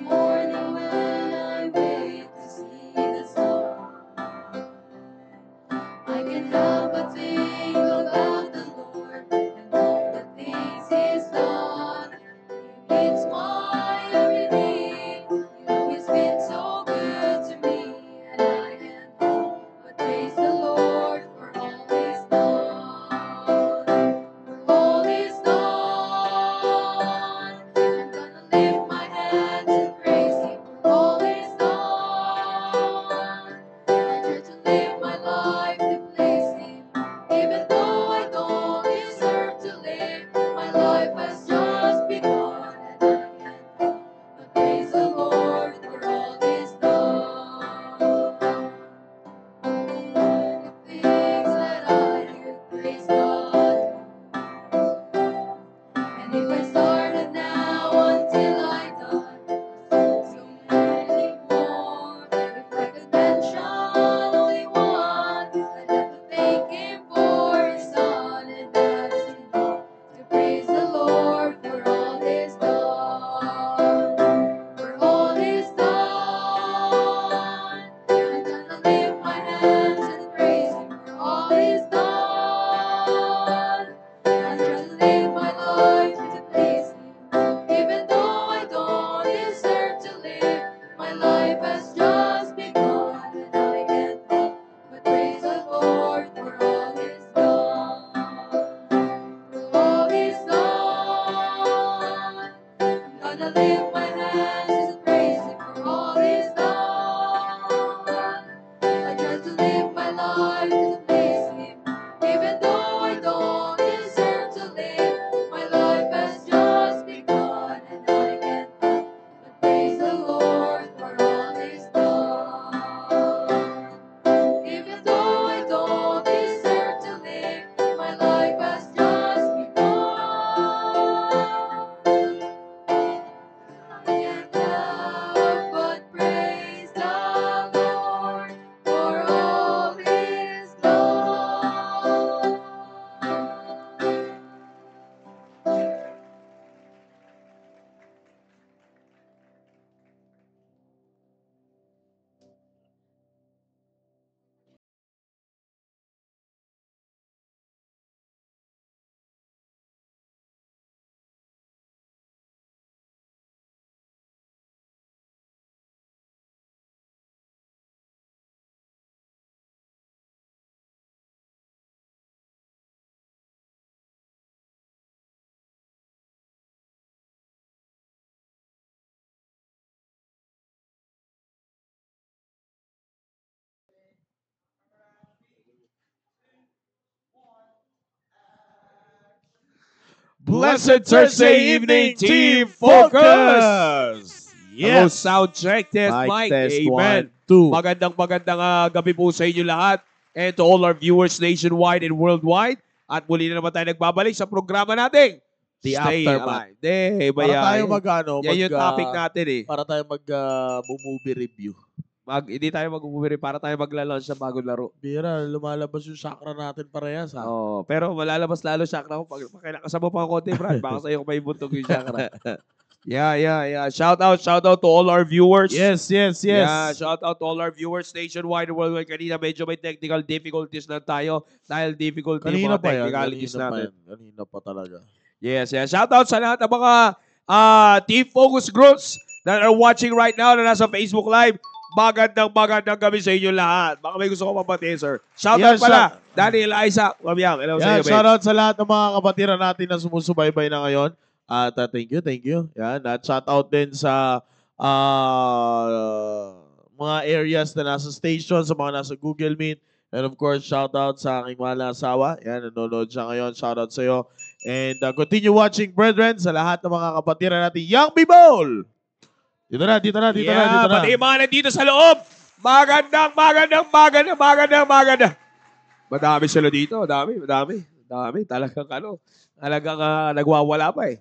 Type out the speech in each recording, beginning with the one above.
Morning when I wake to see the sun, I can help but think about the Lord and all the things He's done. It's my everything. You've always been so good to me, and I can't help but praise the Lord for all He's done. For all He's done, I'm gonna lift my hands and praise Him for all He's done. I try to live my life to please Him, even though I don't deserve to live. My life has just begun, and I can't help but praise the Lord for all He's done. The things that I do, praise God. And if I started now until I die, so many more. If I could mention only one, I'd have to thank Him for His Son, and that's enough to praise the Lord for all He's done. For all He's done, I'm gonna lift my hands and praise Him for all He's done. I try to live my life to please Him, even though I don't deserve to live. My life has just begun, and I can't help but praise the Lord for all He's done. For all He's done, I'm gonna lift my hands and praise Him for all He's done. I try to live my life to please Him, even though I don't deserve to live. My life has just begun, and I can't help but praise the Lord for all He's done. Even though I don't deserve to live, my life has just begun. I can't help but praise the Lord for all He's done. Blessed Thursday evening, Team Focus! Hello, Yes! sound check, test mic. Test, Amen. 1, 2. Magandang gabi po sa inyo lahat. And to all our viewers nationwide and worldwide. At muli na naman tayo nagbabalik sa programa natin. The Stay Aftermath. alive. Para tayo yan yung topic natin eh. para tayo movie review. Hindi tayo mag-umubiri para tayo magla-launch sa bagong laro. Bira, lumalabas yung chakra natin parehas ha. Oh, pero malalabas lalo chakra ko pag kinakasama mo pa ang konti, Brad. Baka sa'yo ko may buntog yung chakra. Yeah. Shout out to all our viewers. Yes. Yeah, shout out to all our viewers nationwide and worldwide. Kanina medyo may technical difficulties na tayo dahil difficulty Kanina mga pa yan. technicalities natin. Kanina pa talaga. Yes. Shout out sa lahat ng mga Team Focus groups that are watching right now na nasa Facebook Live. Magandang gabi sa inyo lahat. Baka may gusto ko mapati, sir. Shout out pala. Daniel, Isaac, Mamiang. Hello sa iyo, Shout out sa lahat ng mga kapatiran natin na sumusubaybay na ngayon. At thank you. Yan. At shout out din sa mga areas na nasa station, sa mga nasa Google Meet. And of course, shout out sa aking mahal na asawa. Yan, nanonood siya ngayon. Shout out sa iyo. And continue watching, brethren, sa lahat ng mga kapatiran natin. Young Bibol! Dito na. Pati yung mga nandito sa loob. Magandang. Madami sila dito. Madami. Talagang nagwawala pa eh.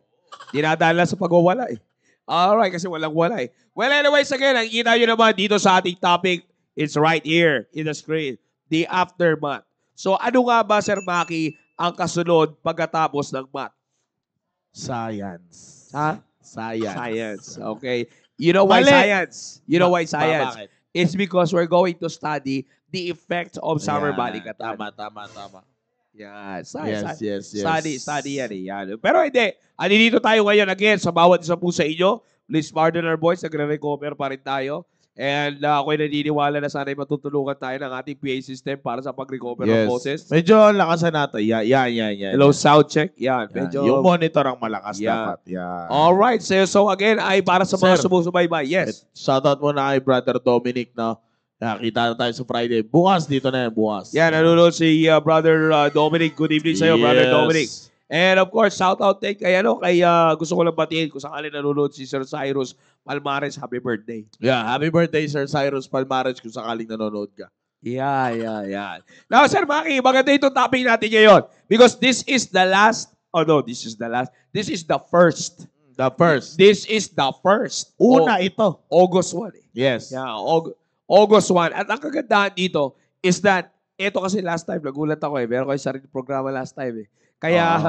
Dinadala sa pagwawala eh. Alright, kasi walang wala eh. Well, anyways, again, nakikita nyo naman dito sa ating topic, it's right here in the screen, the aftermath. So, ano nga ba, Sir Maki, ang kasunod pagkatapos ng math? Science. Ha? Science. Okay. You know why Mali. science? You know why science? Bakit? It's because we're going to study the effects of summer Ayan, balikatan. Tama. Yan. Yes. Study yan eh. Yan. Pero hindi. Dito tayo ngayon again sa bawat isa po sa inyo. Please pardon our boys. Nagre-recover pa rin tayo. And ako'y naniniwala na sana'y matutulungan tayo ng ating PA system para sa pag-recover ng boses. Medyo lakasan natin. Yan. Hello, sound check. Yan. Yan. Medyo... Yung monitor ang malakas Yan. dapat. Yan. Alright. So again, ay para sa mga Sir. sumusubaybay. Yes. Shoutout muna kay Brother Dominic, no? Nakita na tayo sa Friday. Bukas, dito na yan, bukas. Yan, nanonood si Brother Dominic. Good evening sa'yo, Brother Dominic. And of course, shout out kay gusto ko lang batiin kung sakali nanonood si Sir Cyrus Palmares. Happy birthday. Yeah, happy birthday, Sir Cyrus Palmares, kung sakaling nanonood ka. Yeah. Now, Sir Maki, maganda itong topic natin ngayon. Because this is the last, this is the last. This is the first. The first. This is the first. Una ito. August 1 eh. Yes. Yeah, August 1. At ang kagandahan dito is that, ito kasi last time, nagulat ako eh. Meron kayo sarili programa last time eh. Kaya,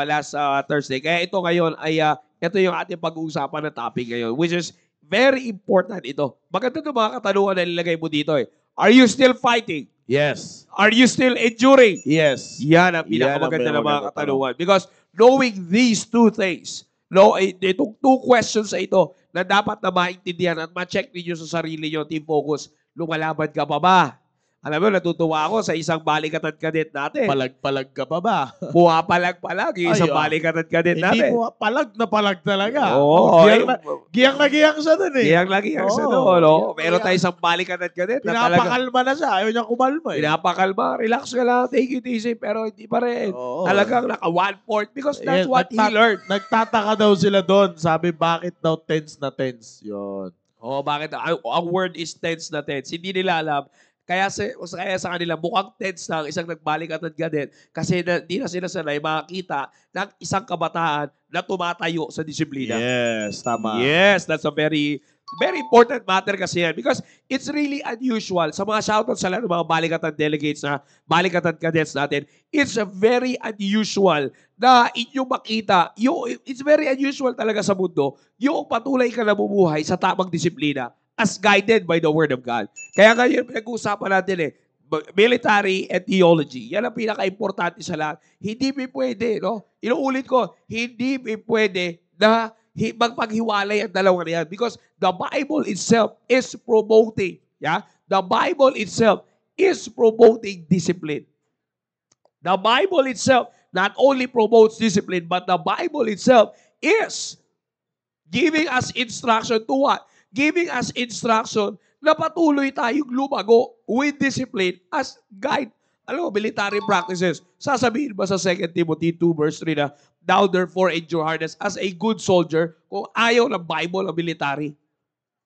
last Thursday. Kaya ito ngayon ay, ito yung ating pag-uusapan na topic ngayon, which is very important ito. Maganda itong mga katanungan na nilagay mo dito eh. Are you still fighting? Yes. Are you still enduring? Yes. Yan ang pinakamaganda ng mga katanungan. Because knowing these two things, itong two questions na ito na dapat na maintindihan at ma-check ninyo sa sarili nyo, Team Focus, lumalaban ka pa ba? Alam mo, natutuwa ako sa isang balikatan cadet natin. Palag ka pa ba? Pumapalag-palag yung isang balikatan cadet natin. Hindi mo palag talaga. Oo. Giyang na giyang siya dun eh. Giyang lagi ang sa doon. No? Meron tayo isang balikatan cadet na talaga. Pinapakalma na siya. Ayaw niya kumalma eh. Pinapakalma. Relax ka lang. Take it easy. Pero hindi pa rin. Talagang naka 1/4 because that's what he learned. Nagtataka daw sila doon. Sabi, bakit daw tense na tense? Yun. Bakit? Ang word is tense na tense. Hindi nila alam. Kaya sa kanila, mukhang tense na ang isang nagbalikatan cadet kasi hindi na sila sanay makakita ng isang kabataan na tumatayo sa disiplina. Yes, tama. Yes, that's a very important matter kasi yan because it's really unusual. Sa mga shoutout sa lahat ng mga balikatan delegates na balikatan cadets natin, it's a very unusual na inyong makita. It's very unusual talaga sa mundo yung patuloy ka na bumuhay sa tamang disiplina as guided by the Word of God. Kaya ngayon, pinag-uusapan natin military and theology. Yan ang pinaka-importante sa lahat. Hindi pwede, no? Inuulit ko, hindi pwede na magpaghiwalay ang dalawa na yan because the Bible itself is promoting, The Bible itself is promoting discipline. The Bible itself not only promotes discipline, but the Bible itself is giving us instruction to what? Giving us instruction na patuloy tayong lumago with discipline as guide. Alam mo, military practices. Sasabihin ba sa 2 Timothy 2 verse 3 na, thou therefore endure hardness as a good soldier kung ayaw ng Bible ang military.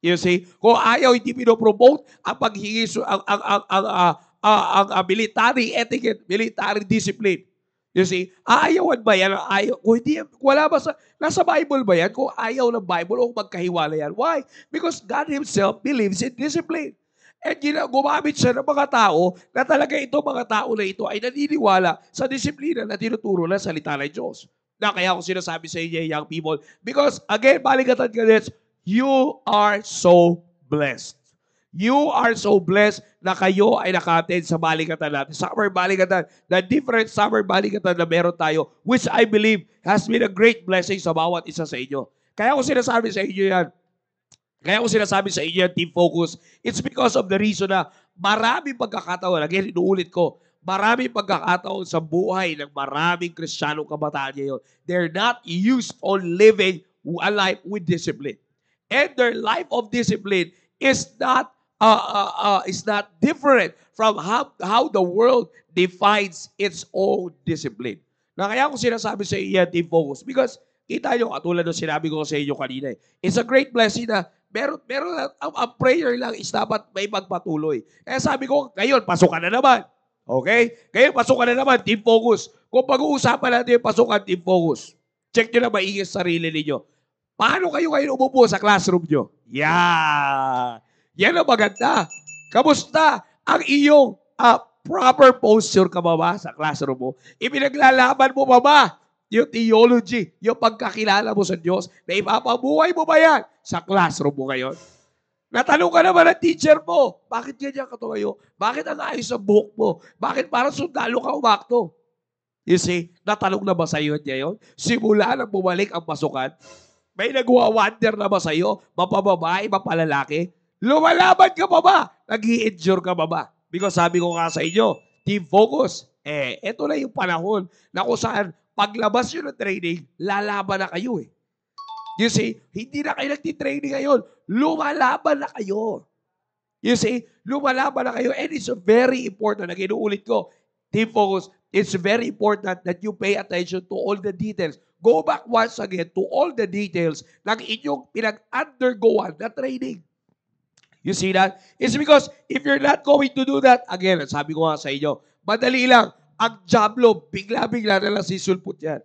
You see? Kung ayaw, hindi pinopromote ang paghingi, ang military etiquette, military discipline. You see, aayawan ba yan? Ayaw. Kung hindi, wala ba nasa Bible ba yan? Kung ayaw ng Bible o magkahiwala yan. Why? Because God Himself believes in discipline. And gumamit siya ng mga tao na talaga mga tao na ito ay naniniwala sa disiplina na tinuturo ng salita ng Diyos. Na kaya ako sinasabi sa inyo, young people, because again, balikatan cadets, you are so blessed. You are so blessed na kayo ay naka-attend sa balikatan natin. Summer balikatan, the different summer balikatan na meron tayo, which I believe has been a great blessing sa bawat isa sa inyo. Kaya ako sinasabi sa inyo yan. Team Focus, it's because of the reason na maraming pagkakataon, again, inuulit ko, maraming pagkakataon sa buhay ng maraming Kristiyanong kabataan ngayon. They're not used on living a life with discipline. And their life of discipline is not different from how the world defines its own discipline. Na kaya ko sinasabi sa inyo, Team Focus, because kita nyo, katulad ng sinabi ko sa inyo kanina, it's a great blessing na meron ang prayer lang is dapat may magpatuloy. Kaya sabi ko, ngayon, pasok ka na naman. Okay? Ngayon, pasukan na naman, team focus. Kung pag-uusapan natin yung pasukan, team focus, check nyo na maingay sa sarili ninyo. Paano kayo ngayon umupo sa classroom nyo? Yan ang maganda. Kamusta ang iyong proper posture ka ba sa classroom mo? Ipinaglalaban mo ba yung theology, yung pagkakilala mo sa Diyos, na ipapabuhay mo ba yan sa classroom mo ngayon? Natanong ka naman ng teacher mo, bakit ganyan ka tumayo? Bakit ang ayos sa buhok mo? Bakit parang sundalo ka umakto? You see, natanong na ba sa iyo niya yun? Simula nang bumalik ang pasukan, may nagwa-wonder na ba sa iyo? Mapababae, mapalalaki? Lumalaban ka pa ba? Nag-i-endure ka pa ba? Because sabi ko nga sa inyo, team focus. Eto na yung panahon na kung saan paglabas nyo ng training, lalaban na kayo eh. You see, hindi na kayo nagtitraining ngayon. Lumalaban na kayo. You see, lumalaban na kayo. And it's very important, na inuulit ko, team focus, it's very important that you pay attention to all the details. Go back once again to all the details ng inyong pinag-undergoan na training. You see that? It's because if you're not going to do that, again, sabi ko nga sa inyo, madali lang, ang Diablo, bigla-bigla na lang sisulpot yan.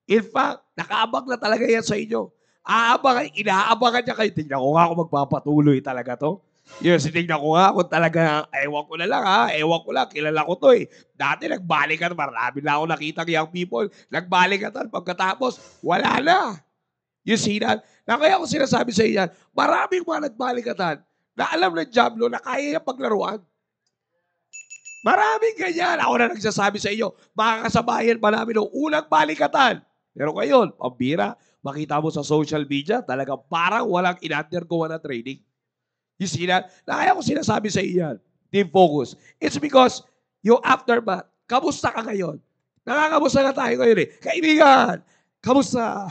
In fact, nakaabang na talaga yan sa inyo. Inaabangan niya kayo. Tingnan ko nga kung magpapatuloy talaga to. Yun, tingnan ko nga kung talaga, ewan ko na lang ewan ko lang, kilala ko to eh. Dati nagbalikan, marami na ako nakitang young people, nagbalikatan, pagkatapos, wala na. You see that? Na kaya ko sinasabi sa inyo, maraming mga nagbalikatan na alam ng Diablo na kaya niya paglaruan. Maraming ganyan. Ako na nagsasabi sa inyo, makakasabayan pa namin ng unang balikatan. Pero ngayon, pambira, makita mo sa social media, talagang parang walang in-undergo na training. You see that? Na kaya ko sinasabi sa inyo, team focus. It's because yung aftermath, kamusta ka ngayon? Nakakamusta na tayo ngayon eh. Kaibigan, kamusta?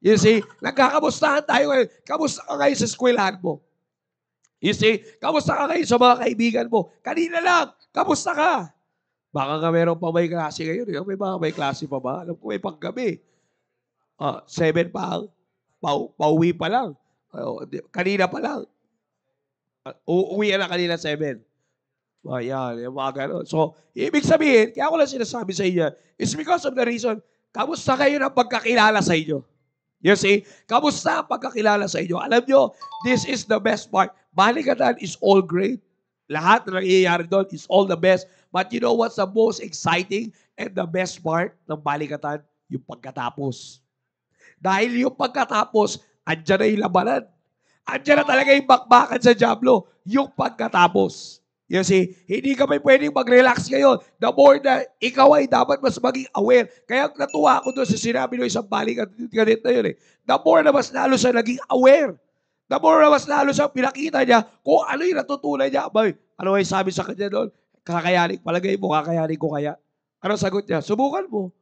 You see, nagkakamustahan tayo ngayon. Kamusta ka ngayon sa eskwelahan mo? You see, kamusta ka ngayon sa mga kaibigan mo? Kanina lang, kamusta ka? Baka nga meron pa may klase ngayon. Eh. May mga may klase pa ba? Alam ko may paggabi. 7 pa ang pauwi pa lang. Kanina pa lang. Uuwi na kanina 7. Yan, yung mga ganun. So, ibig sabihin, kaya ko lang sinasabi sa inyo, it's because of the reason, kamusta kayo ng pagkakilala sa inyo? You see, kamusta ang pagkakilala sa inyo? Alam nyo, this is the best part. Balikatan is all great. Lahat na nangyayari doon is all the best. But you know what's the most exciting and the best part ng balikatan? Yung pagkatapos. Dahil yung pagkatapos, andyan na yung labanan. Andyan na talaga yung bakbakan sa Diablo. Yung pagkatapos. You see, hindi ka may pwedeng mag-relax ngayon. The more na ikaw ay dapat mas maging aware. Kaya natuwa ako doon sa sinabi ng isang balikan ganit na yun eh. The more na mas lalo siya naging aware. The more na mas lalo siya pinakita niya kung ano yung natutunan niya. Abay, ano ay sabi sa kanya doon? Kakayanin, palagay mo, kakayanin ko kaya? Ano sagot niya? Subukan mo.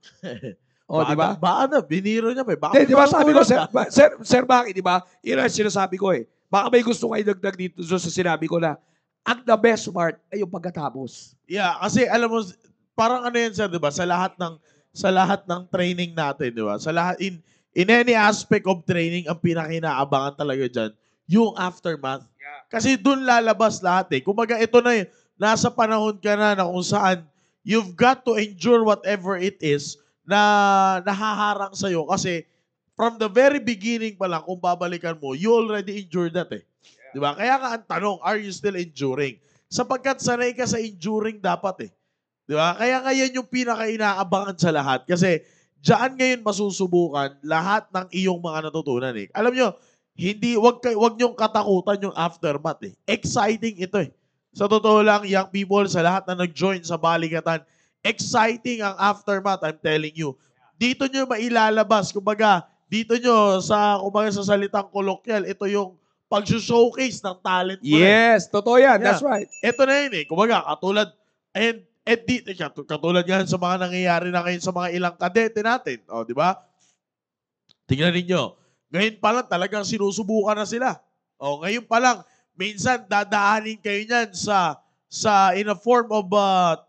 Di ba? Baka biniro niya. Di ba sabi ko, sir, bakit, di ba? Yun ang sinasabi ko eh. Baka may gusto kayo dagdag dito sa sinabi ko na ang the best part ay yung pagkatapos. Yeah, kasi alam mo, parang ano yan sir, di ba? Sa lahat ng training natin, di ba? Sa lahat, in any aspect of training, ang pinakinaabangan talaga dyan, yung aftermath. Yeah. Kasi dun lalabas lahat eh. Kumaga ito na yun, nasa panahon ka na kung saan you've got to endure whatever it is na nahaharang sa'yo. Kasi from the very beginning pa lang, kung babalikan mo, you already endured that eh. Di ba? Kaya nga ang tanong, are you still enduring? Sapagkat sanay ka sa enduring dapat eh. Di ba? Kaya ngayon yung pinaka-inaabangan sa lahat. Kasi diyan ngayon masusubukan lahat ng iyong mga natutunan eh. Alam nyo, wag nyong katakutan yung aftermath eh. Exciting ito eh. Sa totoo lang, young people, sa lahat na nag-join sa balikatan, exciting ang aftermath, I'm telling you. Dito nyo mailalabas, kumbaga, dito nyo sa salitang kolokyal, ito yung pag-showcase ng talent mo. Yes, totoo yan. Yeah. That's right. Ito na yun eh. Kumbaga, katulad yan sa mga nangyayari na ngayon sa mga ilang kadete natin. O, di ba? Tingnan ninyo. Ngayon pa lang talagang sinusubukan na sila. O, ngayon pa lang, minsan dadaanin kayo niyan in a form of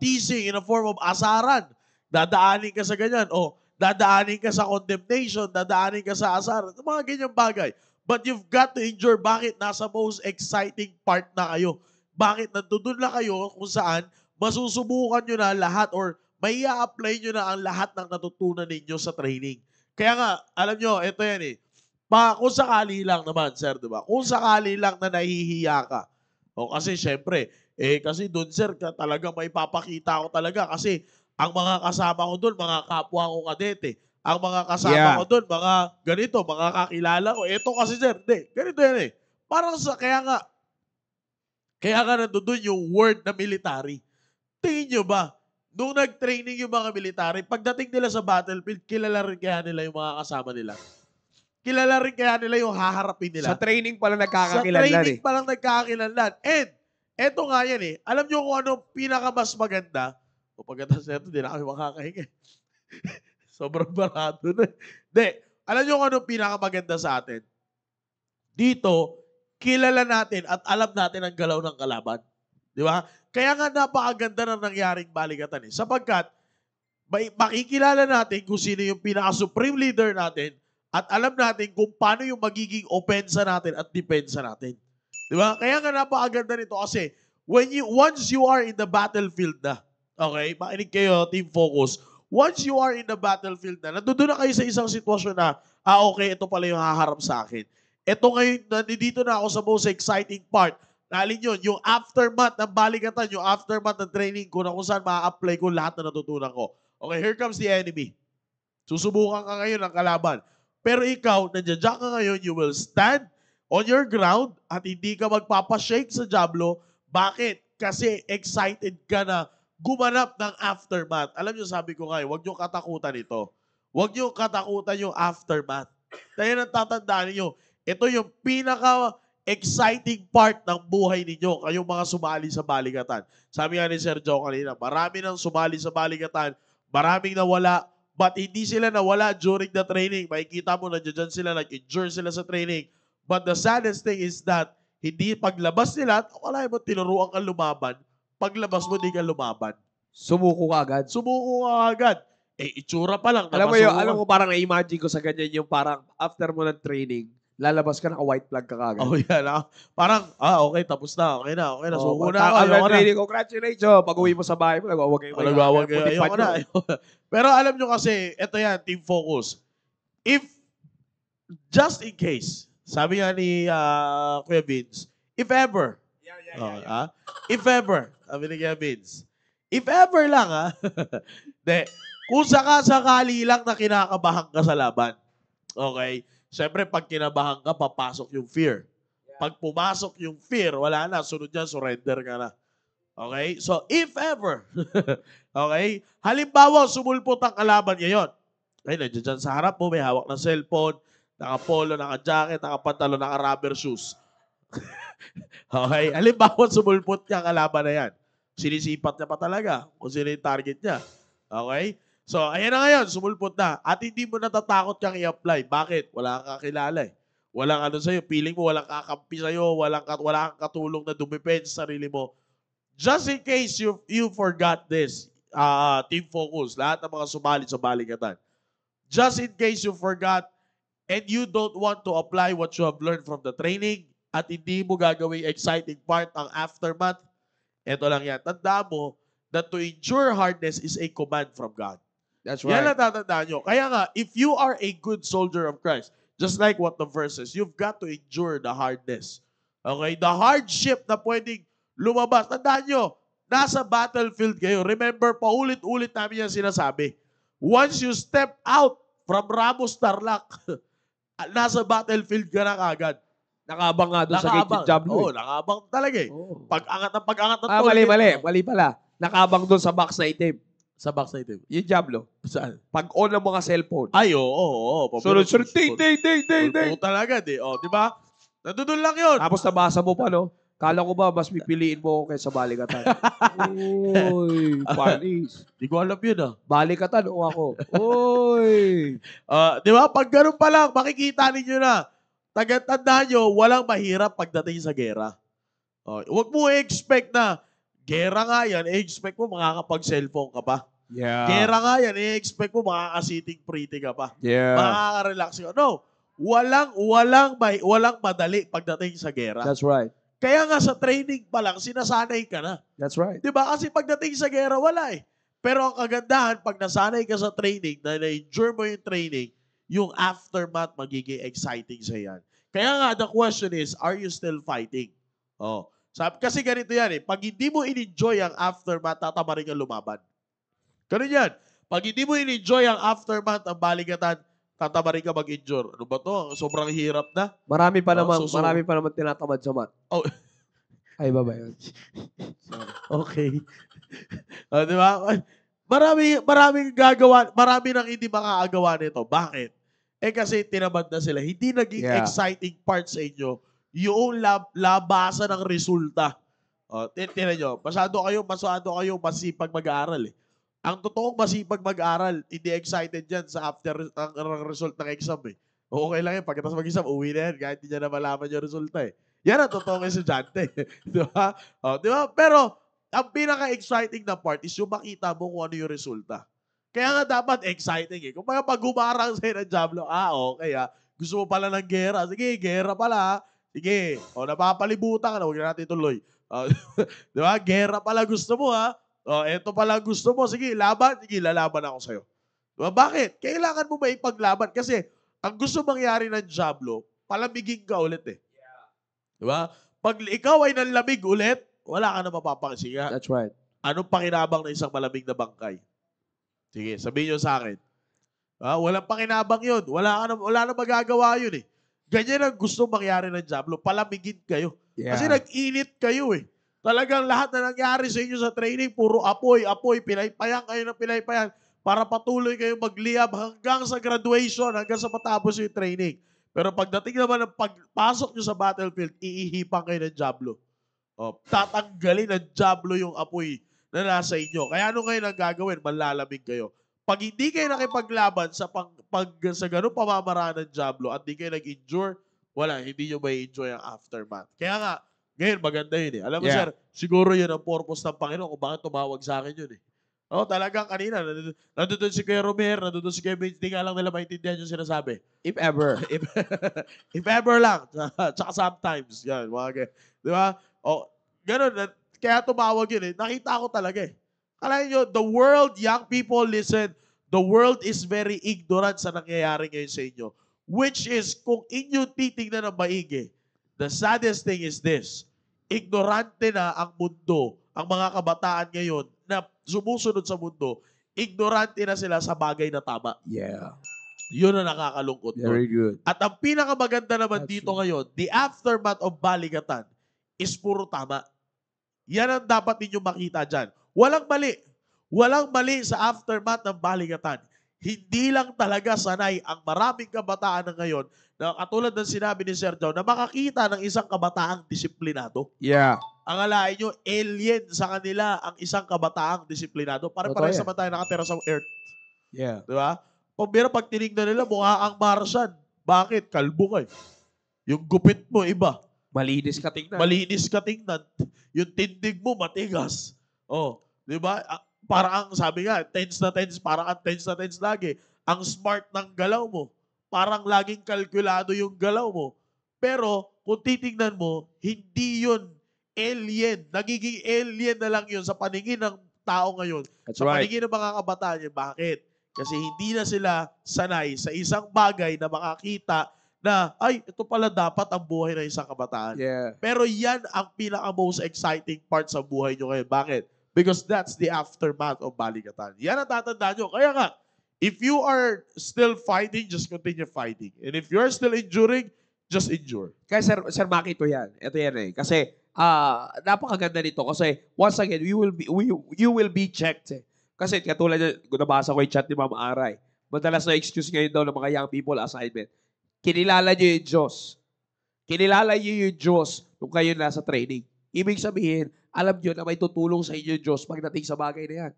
teasing, in a form of asaran. Dadaanin ka sa ganyan. O, dadaanin ka sa condemnation, dadaanin ka sa asaran. Mga ganyang bagay. But you've got to endure. Bakit? Nasa most exciting part na kayo. Bakit? Nandun na kayo kung saan masusubukan nyo na lahat or may i-apply nyo na ang lahat ng natutunan ninyo sa training. Kaya nga, alam nyo, ito yan eh. Kung sakali lang naman, sir, di ba? Kung sakali lang na nahihiya ka. O kasi syempre, kasi doon, sir, talaga may papakita ko talaga. Kasi ang mga kasama ko doon, mga kapwa ko kadete. Ang mga kasama ko doon, mga ganito, mga kakilala ko. Ito kasi, sir, ganito yan eh. Parang kaya nga nandoon yung word na military. Tingin nyo ba, nung nag-training yung mga military, pagdating nila sa battlefield, kilala rin kaya nila yung mga kasama nila? Kilala rin kaya nila yung haharapin nila? Sa training pa lang nagkakakilanlan Sa training pa lang nagkakakilanlan. And, eto nga yan eh. Alam nyo kung ano pinakamas maganda? O pagkatapos na ito, di na kami makakahinga. Sobrang barato na. Alam nyo kung ano pinakamaganda sa atin? Dito, kilala natin at alam natin ang galaw ng kalaban. Di ba? Kaya nga napakaganda na nangyaring balikatan eh. Sapagkat, makikilala natin kung sino yung pinaka-supreme leader natin at alam natin kung paano yung magiging opensa natin at depensa natin. Di ba? Kaya nga napakaganda nito kasi once you are in the battlefield na, okay, makinig kayo, Team Focus, once you are in the battlefield na, nandoon na kayo sa isang sitwasyon na, okay, ito pala yung haharap sa akin. Ito ngayon, nandito na ako sa most exciting part. Naalin yun, yung aftermath ng balikatan, yung aftermath ng training ko na kung saan ma-apply ko lahat na natutunan ko. Okay, here comes the enemy. Susubukan ka ngayon ng kalaban. Pero ikaw, nandiyan ka ngayon, you will stand on your ground at hindi ka magpapashake sa jablo. Bakit? Kasi excited ka na gumanap ng aftermath. Alam nyo, sabi ko nga, huwag nyo katakutan ito. Huwag nyo katakutan yung aftermath. Kaya nang tatandaan nyo, ito yung pinaka-exciting part ng buhay ninyo, kayong mga sumali sa balikatan. Sabi nga ni Sir Joe kanina, marami nang sumali sa balikatan, maraming nawala, but hindi sila nawala during the training. Makikita mo, nandiyan sila, nag-endure sila sa training. But the saddest thing is that, hindi paglabas nila, wala mo, tinuruan kang lumaban, paglabas mo, di ka lumaban. Sumuko ka agad. Sumuko ka agad. Itsura pa lang. Alam mo yun, alam ko parang na-imagine ko sa ganyan yung parang after mo ng training, lalabas ka, naka-white flag ka kagad. Oh, yan. Parang, okay, tapos na. Okay na. Suko na ako. After training, congratulations. Pag-uwi mo sa bahay mo, nagwawag kayo. Nagwawag kayo. Ayoko na. Pero alam nyo kasi, ito yan, Team Focus. Just in case, sabi nga ni Kuya Vince, if ever, if ever, sabi ni Kuya Vince, if ever lang, kung sakali lang na kinakabahan ka sa laban, okay, siyempre, pag kinabahan ka, papasok yung fear. Pag pumasok yung fear, wala na. Sunod yan, surrender ka na. Okay? So, if ever, okay? Halimbawa, sumulpot ang kalaban ngayon. Okay, nandiyan dyan sa harap mo, may hawak ng cellphone, naka-polo, naka-jacket, naka-pantalo, naka-rubber shoes. Okay? Halimbawa, sumulpot niya ang kalaban na yan. Sinisipat niya pa talaga kung sino yung target niya. Okay? So, ayan na ngayon, sumulpot na. At hindi mo natatakot kang i-apply. Bakit? Wala kang kakilala eh. Walang ano sa'yo. Feeling mo, walang kakampi sa'yo. Wala kang katulong na dumipensa sa sarili mo. Just in case you forgot this, Team Focus, lahat ng mga sumali sa balikatan. Just in case you forgot and you don't want to apply what you have learned from the training at hindi mo gagawing exciting part ang aftermath, eto lang yan. Tandaan mo that to endure hardness is a command from God. That's right. Yan ang tatandaan nyo. Kaya nga, if you are a good soldier of Christ, just like what the verse says, you've got to endure the hardness. Okay? The hardship na pwedeng lumabas. Tandaan nyo, nasa battlefield kayo. Remember, paulit-ulit namin yan sinasabi. Once you step out from Ramos Tarlac, nasa battlefield ka na kagad. Nakaabang nga doon sa gate jablo. Oo, nakaabang talaga eh. Oh. Pag-angat ng Mali pala. Nakaabang doon sa box na itim. Sa box na itim. Yung jablo. Saan? Pag on ng mga cellphone. Ay, oo. Sunod-sunod. Ding. Talaga, di. O, di ba? Nandun lang yun. Tapos nabasa mo pa, no? Kala ko ba, mas pipiliin mo ako kaysa balikatan. Uy, panis. Di ko alam yun, Balikatan o ako? Uy. Di ba? Pag ganun pa lang, makikita ninyo na. Tandaan nyo, walang mahirap pagdating sa gera. Huwag mo i-expect na, gera nga yan, i-expect mo makakapag-cellphone ka pa. Yeah. Gera nga yan, i-expect mo makakasiting pretty ka pa. Yeah. Makaka-relax ka. No, walang madali pagdating sa gera. That's right. Kaya nga sa training pa lang, sinasanay ka na. That's right. Di ba? Kasi pagdating sa gera, wala eh. Pero ang kagandahan, pag nasanay ka sa training, na-enjoy mo yung training, yung aftermath magiging exciting sa yan. Kaya nga, the question is, are you still fighting? Oh. Kasi ganito yan eh. Pag hindi mo in-enjoy ang aftermath, tatamarin ka lumaban. Ganun yan. Pag hindi mo in-enjoy ang aftermath, ang baligatan, tatamarin ka mag-injure. Ano ba to? Sobrang hirap na. Marami pa Oh, naman tinatamad sa mat. Oh. Ay, ba yun? Okay. Di ba? Maraming gagawa, marami nang hindi makakagawa nito. Bakit? Kasi tinamad na sila. Hindi naging exciting part sa inyo yung labasan ng resulta. Tinan nyo, masyado kayo masipag mag-aaral eh. Ang totoong masipag mag-aaral, hindi excited yan sa after ang result ng exam eh. Okay lang yan, pagkatapos mag-exam, uwi na yan, kahit hindi niya na malaman yung resulta eh. Yan ang totoong estudyante. Di ba? Di ba? Pero, ang pinaka-exciting na part is yung makita mo kung ano yung resulta. Kaya nga dapat exciting eh. Kung pag humarang sa'yo ng Diablo, okay gusto mo pala ng gera. Sige, gera pala. Sige, napapalibutan ka na, huwag na natin ituloy. Di ba? Gera pala gusto mo ha. Eto pala gusto mo. Sige, laban. Sige, lalaban ako sa'yo. Diba? Bakit? Kailangan mo maipaglaban. Kasi, ang gusto mangyari ng Diablo, palamigin ka ulit eh. Diba? Pag ikaw ay nanlamig ulit, wala ka na mapapakisinga. That's right. Anong pakinabang ng isang malamig na bangkay? Sige, sabihin nyo sa akin. Walang pakinabang yun. Wala na magagawa yun eh. Ganyan ang gusto mangyari ng Diablo. Palamigin kayo. Yeah. Kasi nag-init kayo eh. Talagang lahat na nangyari sa inyo sa training, puro apoy, pinaypayan kayo ng pinaypayan para patuloy kayo magliyab hanggang sa graduation, hanggang sa matapos yung training. Pero pagdating naman ng pagpasok nyo sa battlefield, iihipan kayo ng Diablo. Tatanggalin ng Diablo yung apoy na nasa inyo. Kaya ano ngayon ang gagawin? Manlalamig kayo. Pag hindi kayo nakipaglaban sa ganung pamamaraan ng Diablo at hindi kayo nag-endure, hindi nyo may enjoy ang aftermath. Kaya nga, ngayon maganda yun eh. Alam mo sir, siguro yun ang purpose ng Panginoon kung bakit tumawag sa akin yun eh. Talagang kanina, nandun si Kuya Romer, nandun si Kuya Vince, hindi nga lang nila maintindihan yung sinasabi. If ever. If ever lang. Tsaka sometimes. Yan, di ba? Ganun. Kaya tumawag yun eh. Nakita ko talaga eh. Kalahin nyo, the world, young people, listen, the world is very ignorant sa nangyayari ngayon sa inyo. Which is, kung inyo titignan ng maigi, the saddest thing is this, ignorante na ang mundo, ang mga kabataan ngayon na sumusunod sa mundo, ignorante na sila sa bagay na tama. Yeah. Yun ang nakakalungkot. Very good. At ang pinakamaganda naman dito ngayon, the aftermath of baligatan is puro tama. Yan ang dapat ninyo makita dyan. Walang mali. Walang mali sa aftermath ng baligatan. Hindi lang talaga sanay ang maraming kabataan na ngayon na katulad ng sinabi ni Sir Joe na makakita ng isang kabataang disiplinado. Yeah. Ang alain nyo, alien sa kanila ang isang kabataang disiplinado. Pare-pareho naman tayo nakatira sa Earth. Yeah. Di ba? Pag tinignan nila, mukha ang Martian. Bakit? Kalbo ka eh. Yung gupit mo, iba. Malinis ka tingnan. Malinis ka tingnan. Yung tindig mo, matigas. Di ba? Parang sabi nga, tense na tense, parang ang tense na tense lagi. Ang smart ng galaw mo. Parang laging kalkulado yung galaw mo. Pero, kung titignan mo, hindi yun alien. Nagiging alien na lang yun sa paningin ng tao ngayon. That's sa right. paningin ng mga kabataan yun. Bakit? Kasi hindi na sila sanay sa isang bagay na makakita na, ay, ito pala dapat ang buhay ng isang kabataan. Yeah. Pero yan ang pinaka-most exciting part sa buhay nyo ngayon. Bakit? Because that's the aftermath of baligatan. Yan ang tatandaan nyo. Kaya nga, if you are still fighting, just continue fighting. And if you're still enduring, just endure. Kaya Sir Maki, ito yan. Ito yan eh. Kasi, napakaganda nito. Kasi, once again, you will be checked eh. Kasi, katulad na, nabasa ko yung chat ni Ma'am Aray. Madalas na excuse ngayon daw ng mga young people assignment. Kinilala nyo yung Diyos. Kinilala nyo yung Diyos nung kayo nasa training. Ibig sabihin, alam nyo na may tutulong sa inyo yung Diyos pagdating sa bagay na yan.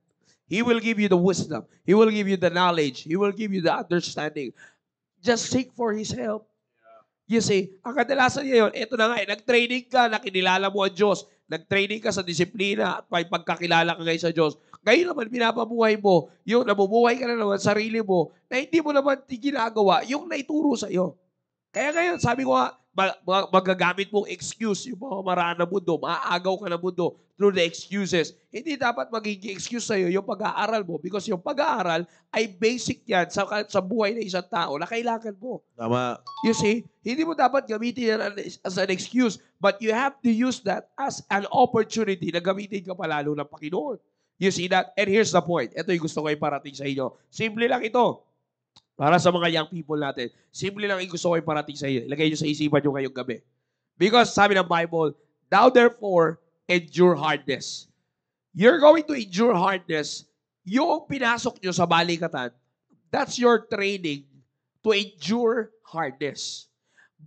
He will give you the wisdom. He will give you the knowledge. He will give you the understanding. Just seek for His help. You see, ang kadalasan niya yun, ito na nga, nag-training ka, nakinilala mo ang Diyos. Nag-training ka sa disiplina at may pagkakilala ka ngayon sa Diyos. Ngayon naman, pinapabuhay mo, yung nabubuhay ka na naman, sarili mo, na hindi mo naman ginagawa, yung naituro sa iyo. Kaya ngayon, sabi ko nga, magagamit mong excuse yung mga maraan ng mundo, maaagaw ka ng mundo through the excuses. Hindi dapat magiging excuse sa'yo yung pag-aaral mo because yung pag-aaral ay basic yan sa buhay ng isang tao na kailangan mo. Tama. You see, hindi mo dapat gamitin yan as an excuse, but you have to use that as an opportunity na gamitin ka palalo ng Panginoon. You see that? And here's the point. Ito yung gusto ko iparating sa inyo. Simple lang ito. Para sa mga young people natin, simple lang yung gusto ko iparating sa inyo. Ilagay nyo sa isipan nyo ngayong gabi. Because sabi ng Bible, thou therefore endure hardness. You're going to endure hardness. Yung pinasok nyo sa balikatan, that's your training to endure hardness.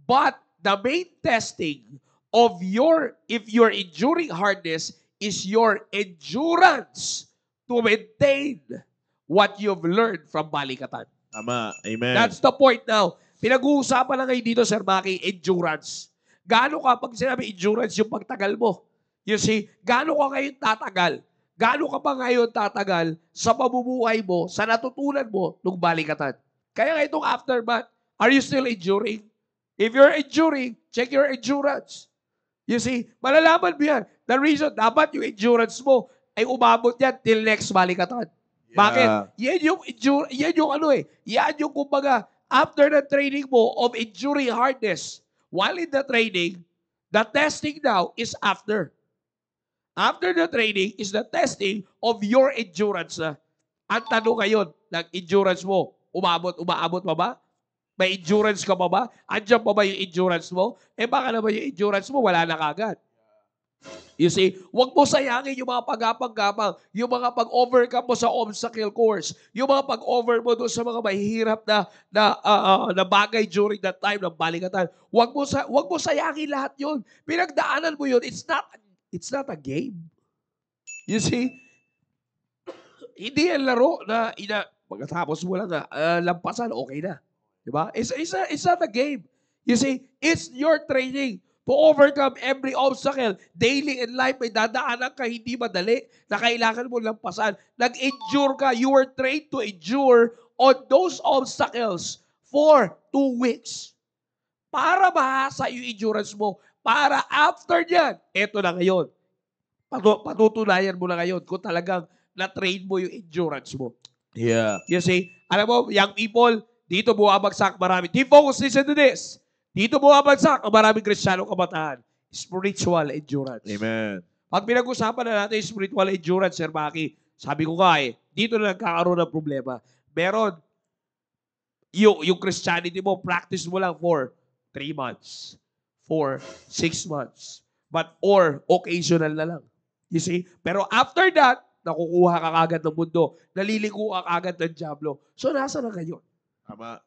But the main testing of if you're enduring hardness is your endurance to maintain what you've learned from balikatan. Tama. Amen. That's the point now. Pinag-uusapan na ngayon dito, Sir Maki, endurance. Gaano ka, pag sinabi endurance, yung pagtagal mo. You see, gaano ka ngayon tatagal? Gaano ka pa ngayon tatagal sa pamumuhay mo, sa natutunan mo nung balikatan? Kaya nga itong aftermath, are you still enduring? If you're enduring, check your endurance. You see, malalaman mo yan. The reason, dapat yung endurance mo ay umabot yan till next balikatan. Bakit? Yan yung kumbaga, after the training mo of enduring hardness, while in the training, the testing now is after. After the training is the testing of your endurance na. Ang tanong ngayon, ng endurance mo, umaabot pa ba? May endurance ka pa ba? Andiyan pa ba yung endurance mo? Baka naman yung endurance mo, wala na kagad. You see, huwag mo sayangin yung mga pag-apang-gapang, yung mga pag-overcome mo sa obstacle course, yung mga pag-over mo doon sa mga mahihirap na bagay during that time ng balikatan. Huwag mo sayangin lahat yun. Pinagdaanan mo yun. It's not a game. You see, hindi yan laro na pagkatapos mo lang lampasan, okay na. Diba? It's not a game. You see, it's your training to overcome every obstacle. Daily in life, may dadaanan ka, hindi madali, na kailangan mo lampasan. Nag-endure ka. You were trained to endure on those obstacles for 2 weeks. Para mahasa yung endurance mo. Para after yan, eto na ngayon. Patutunayan mo na ngayon kung talagang na-train mo yung endurance mo. Yeah. You see, alam mo, young people, dito bumabagsak marami. Team Focus, listen to this. Dito bumabagsak ang maraming Kristiyanong kabataan. Spiritual endurance. Amen. Pag pinag-usapan na natin yung spiritual endurance, Sir Maki, sabi ko nga dito na nagkakaroon ng problema. Meron, yung Christianity mo, practice mo lang for 3 months, for 6 months, or occasional na lang. You see? Pero after that, nakukuha ka kagad ng mundo, naliligo ka kagad ng Diablo. So, nasa na kayo? Tama.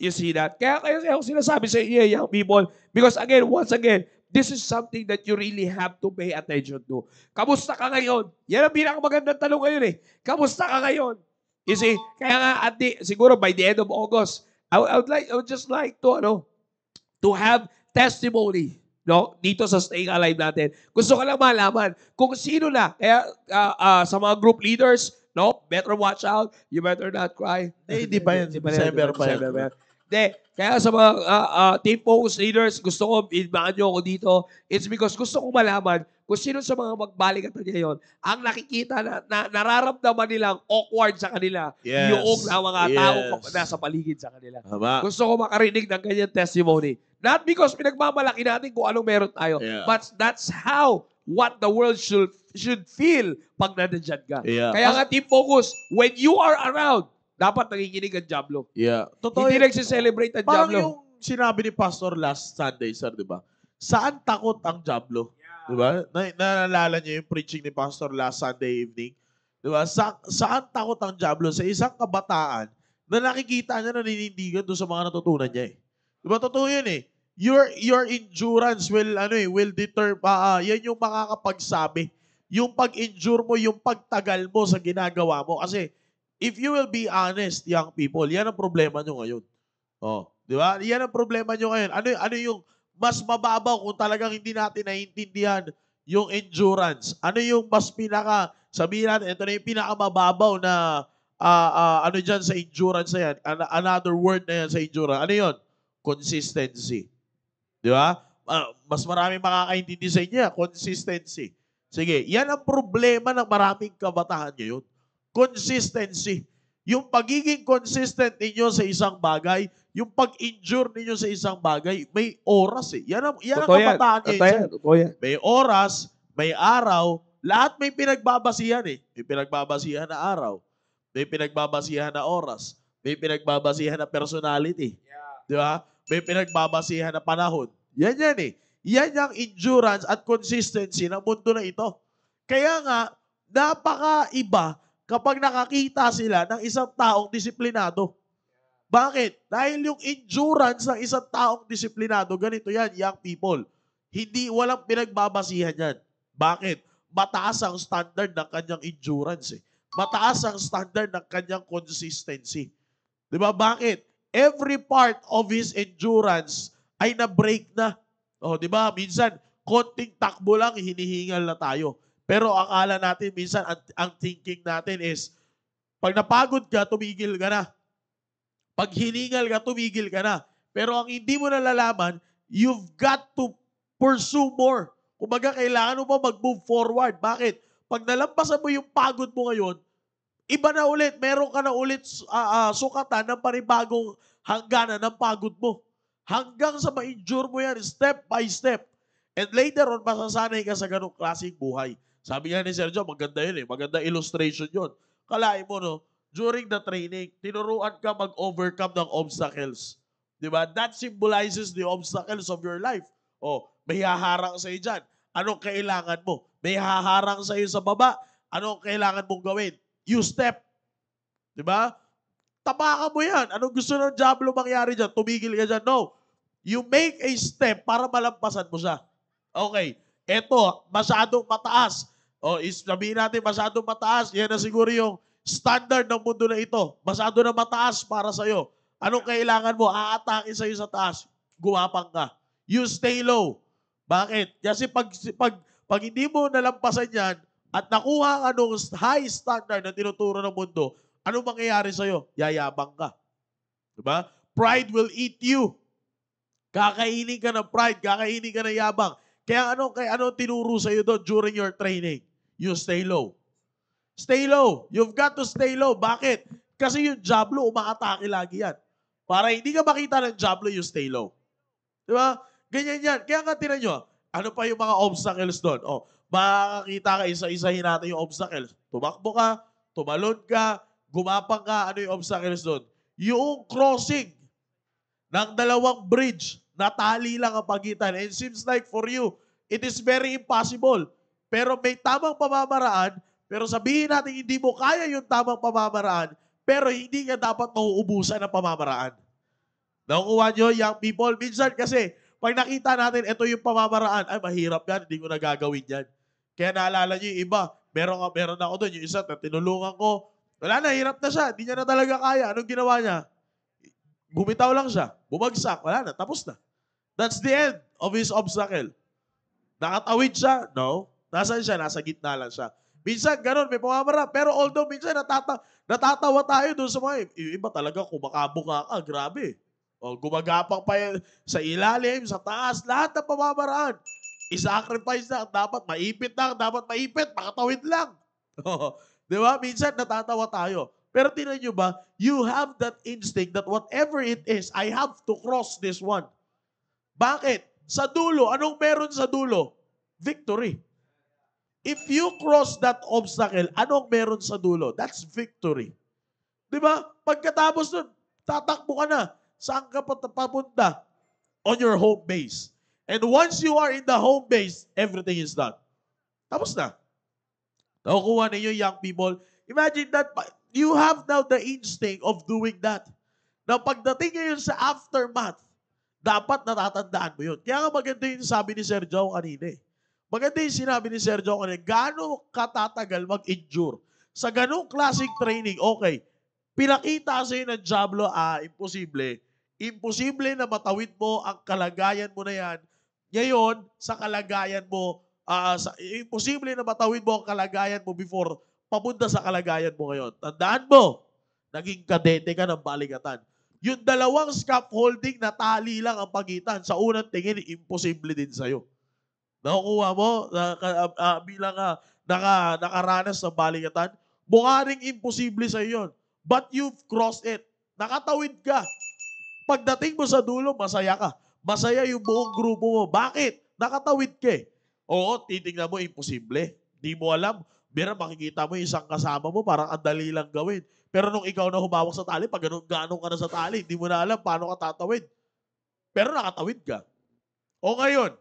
You see that? Kaya ako sinasabi sa inyo, young people, because again, once again, this is something that you really have to pay attention to. Kamusta ka ngayon? Yan ang pinakamagandang tanong ngayon eh. Kamusta ka ngayon? You see, kaya nga, siguro by the end of August, I would just like to have testimony, dito sa Staying Alive natin. Gusto ko lang malaman kung sino na. Kaya sa mga group leaders, better watch out. You better not cry. Hindi pa yan. December pa yan. Kaya sa mga Team Focus leaders, gusto ko, inbakan nyo ako dito. It's because gusto ko malaman kung sino sa mga magbalikatan ngayon ang nakikita na nararamdaman nilang awkward sa kanila. Yes. Yung mga tao nasa paligid sa kanila. Tama. Gusto ko makarinig ng ganyan testimony. Not because pinagmamalaki natin kung anong meron tayo, but that's how what the world should feel pag nandiyan ka. Yeah. Kaya nga, Team Focus, when you are around, dapat nakikinig ang Diablo. Yeah. Totoo Hindi yun. nagsiselebrate ang Parang Diablo. yung sinabi ni Pastor last Sunday, sir, di ba? Saan takot ang Diablo? Di ba? Naalala niyo yung preaching ni Pastor last Sunday evening? Di ba? Saan takot ang Diablo? Sa isang kabataan na nakikita niya na ninindigan doon sa mga natutunan niya eh. Di ba? Totoo yun eh. Your endurance will yan yung makakapagsabi. Yung pag-endure mo, yung pagtagal mo sa ginagawa mo. Kasi if you will be honest, young people, yan ang problema nyo ngayon. Di ba? Yan ang problema nyo ngayon. Ano yung mas mababaw kung talagang hindi natin naiintindihan yung endurance? Ano yung mas sabihin natin, ito na yung pinakamababaw na dyan sa endurance na yan. Another word na yan sa endurance. Ano yun? Consistency. Di ba? Mas maraming makakaintindi sa inyo, consistency. Sige, yan ang problema ng maraming kabataan ngayon. Consistency. Yung pagiging consistent ninyo sa isang bagay, yung pag-endure ninyo sa isang bagay, may oras eh. Yan ang Totoo yan. kabataan ngayon. Totoo yan. sir. Totoo yan. May oras, may araw, lahat may pinagbabasihan eh. May pinagbabasihan na araw, may pinagbabasihan na oras, may pinagbabasihan na personality. Di ba? May pinagbabasihan na panahon. Yan eh. Yan yung endurance at consistency ng mundo na ito. Kaya nga, napaka-iba kapag nakakita sila ng isang taong disiplinado. Bakit? Dahil yung endurance ng isang taong disiplinado, ganito yan, young people. Walang pinagbabasihan yan. Bakit? Mataas ang standard ng kanyang endurance. Mataas ang standard ng kanyang consistency. Di ba? Bakit? Every part of his endurance ay na-break na. O, di ba? Minsan, konting takbo lang, hinihingal na tayo. Pero akala natin, minsan, ang thinking natin is, pag napagod ka, tumigil ka na. Pag hiningal ka, tumigil ka na. Pero ang hindi mo nalalaman, you've got to pursue more. Kumbaga, kailangan mo pa mag-move forward. Bakit? Pag nalampasan mo yung pagod mo ngayon, iba na ulit. Meron ka na ulit sukatan ng panibagong hangganan ng pagod mo. Hanggang sa ma-endure mo yan, step by step. And later on, masasanay ka sa ganong klaseng buhay. Sabi nga ni Sergio, maganda yun eh. Maganda illustration yun. Kalahin mo, no? During the training, tinuruan ka mag-overcome ng obstacles. Di ba? That symbolizes the obstacles of your life. O, may haharang sa'yo dyan. Anong kailangan mo? May haharang sa'yo sa baba. Anong kailangan mong gawin? You step. Di ba? Tapakan mo yan. Anong gusto ng Diablo mangyari dyan? Tumigil ka dyan? No. You make a step para malampasan mo siya. Okay. Eto, masyadong mataas. O, sabihin natin, masyadong mataas. Yan na siguro yung standard ng mundo na ito. Masyado na mataas para sa'yo. Anong kailangan mo? Aatake sa'yo sa taas. Gumapang ka. You stay low. Bakit? Kasi pag hindi mo nalampasan yan at nakuha ka nung high standard na tinuturo ng mundo, anong mangyayari sa'yo? Yayabang ka. Diba? Pride will eat you. Kakainin ka ng pride, kakainin ka ng yabang. Kaya ano tinuro sa'yo doon during your training? You stay low. Stay low. You've got to stay low. Bakit? Kasi yung Diablo, umaatake lagi yan. Para hindi ka makita ng Diablo, you stay low. Diba? Ganyan yan. Kaya nga tinan nyo, ano pa yung mga obstacles doon? O, makakita ka, isa-isahin natin yung obstacles. Tumakbo ka, tumalon ka, gumapang ka, ano yung obstacles doon? Yung crossing ng dalawang bridge, natali lang ang pagitan. And it seems like for you, it is very impossible. Pero may tamang pamamaraan, pero sabihin natin hindi mo kaya yung tamang pamamaraan, pero hindi ka dapat mauubusan ng pamamaraan. Nakukuha nyo, young people? Minsan kasi, pag nakita natin, ito yung pamamaraan, ay mahirap yan, hindi ko na gagawin yan. Kaya naalala nyo yung iba, meron ako doon, yung isa, tinulungan ko, wala na, hirap na siya, hindi niya na talaga kaya. Anong ginawa niya? Bumitaw lang siya, bumagsak, wala na, tapos na. That's the end of his obstacle. Nakatawid siya? No. Nasaan siya? Nasa gitna lang siya. Minsan, ganun, may pamamara. Pero although, minsan, natatawa tayo doon sa mga, iba talaga, kumakabuka ka, grabe. O, gumagapang pa yan sa ilalim, sa taas, lahat ng pamamaraan. I-sacrifice na, dapat maipit makatawid lang. Di ba? Minsan, natatawa tayo. Pero tinan nyo ba, you have that instinct that whatever it is, I have to cross this one. Bakit? Sa dulo, anong meron sa dulo? Victory. If you cross that obstacle, anong meron sa dulo? That's victory. Di ba? Pagkatapos nun, tatakbo ka na. Saan ka papunta? On your home base. And once you are in the home base, everything is done. Tapos na. Nakukuha ninyo, young people. Imagine that you have now the instinct of doing that. Now, pagdating ngayon sa aftermath, dapat natatandaan mo yun. Kaya nga maganda yung sabi ni Sergio kanina eh. Maganda yung sinabi ni Sergio kanina, gaano katatagal mag-endure. Sa ganong classic training, okay, pinakita sa'yo ng Diablo, imposible. Imposible na matawid mo ang kalagayan mo na yan. Ngayon, sa kalagayan mo, imposible na matawid mo ang kalagayan mo before papunta sa kalagayan mo ngayon. Tandaan mo, naging kadete ka ng baligatan. Yung dalawang scaffolding na tali lang ang pagitan. Sa unang tingin, imposible din sa'yo. Nakukuha mo bilang nakaranas sa baligatan, mukha ring imposible sa'yo yun. But you've crossed it. Nakatawid ka. Pagdating mo sa dulo, masaya ka. Masaya yung buong grupo mo. Bakit? Nakatawid ka eh. Oo, titingnan mo, imposible. Di mo alam. Bira, makikita mo yung isang kasama mo, parang ang dali lang gawin. Pero nung ikaw na humawak sa tali, pag ganun ka na sa tali, di mo na alam paano ka tatawid. Pero nakatawid ka. O ngayon,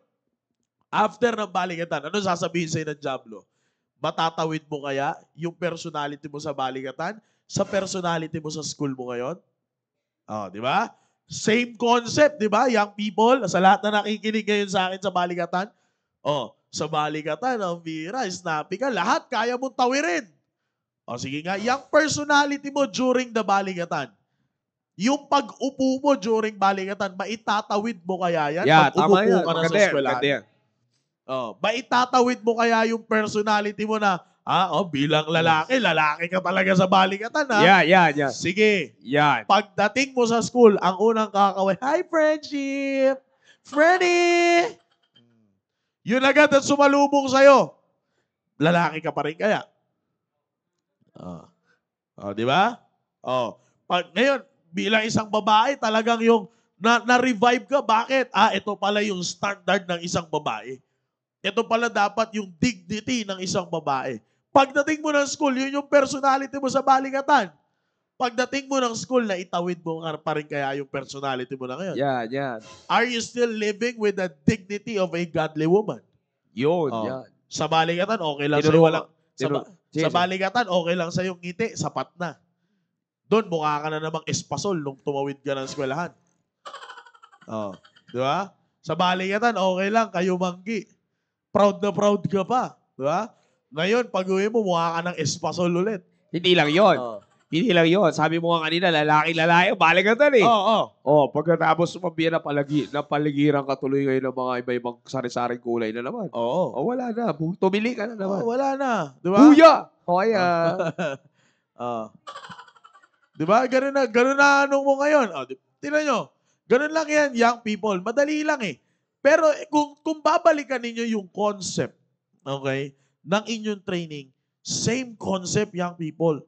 after ng baligatan, ano sasabihin sa'yo ng Diablo? Matatawid mo kaya yung personality mo sa baligatan sa personality mo sa school mo ngayon? Oh, di ba? Same concept, di ba? Young people, sa lahat na nakikinig ngayon sa akin sa baligatan, oh, sa baligatan, ang bira, snappy ka, lahat kaya mong tawirin. O sige nga, yung personality mo during the baligatan, yung pag-upo mo during baligatan, maitatawid mo kaya yan? Yeah, pag tama umupo yan. ka na sa Maganda yan, eskwelahan. maganda yan. Oh, maitatawid mo kaya yung personality mo na, bilang lalaki ka talaga sa baligatan, ha? Yan. Sige. Yan. Pagdating mo sa school, ang unang kakaway, hi, friendship! Freddy! Yun agad ang sumalubong sa'yo. Lalaki ka pa rin kaya? Di ba? Ngayon, bilang isang babae, talagang yung na-revive ka. Bakit? Ito pala yung standard ng isang babae. Ito pala dapat yung dignity ng isang babae. Pagdating mo ng school, yun yung personality mo sa baligatan. Pagdating mo ng school, na itawid mo pa rin kaya yung personality mo na ngayon. Yan. Are you still living with the dignity of a godly woman? Yun, Oh. yan. Sa baligatan, okay lang Tinuro sa'yo. mo. Sa baligatan, okay lang sa'yo ngiti, sapat na. Doon, mukha ka na namang espasol nung tumawid ka ng eskwelahan. Di ba? Sa baligatan, okay lang, kayo manggi. Proud na proud ka pa. Di ba? Ngayon, pag-uwi mo, mukha ka ng espasol ulit. Hindi lang yun. Hindi lang yun. Sabi mo nga kanina, lalaki, baligatan eh. Pagkatapos mabira napaligiran ka tuloy ngayon ng mga iba-ibang sari-saring kulay na naman. Wala na. Tumili ka na naman. Wala na. Di ba? Kuya! Kaya. Di ba? Ganun na anong mo ngayon. Tingnan nyo. Ganun lang yan, young people. Madali lang eh. Pero kung babalikan ninyo yung concept, okay, ng inyong training, same concept, young people.